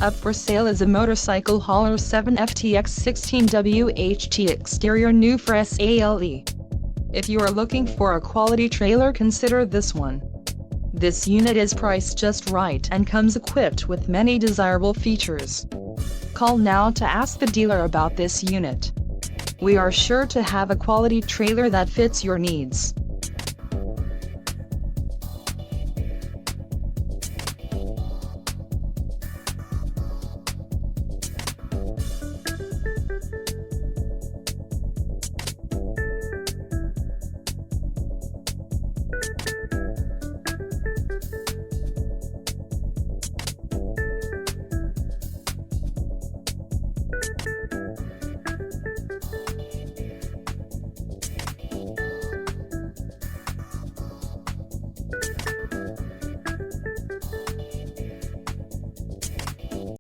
Up for sale is a motorcycle hauler 7ftx16 Wht exterior new for SALE. If you are looking for a quality trailer, consider this one. This unit is priced just right and comes equipped with many desirable features. Call now to ask the dealer about this unit. We are sure to have a quality trailer that fits your needs.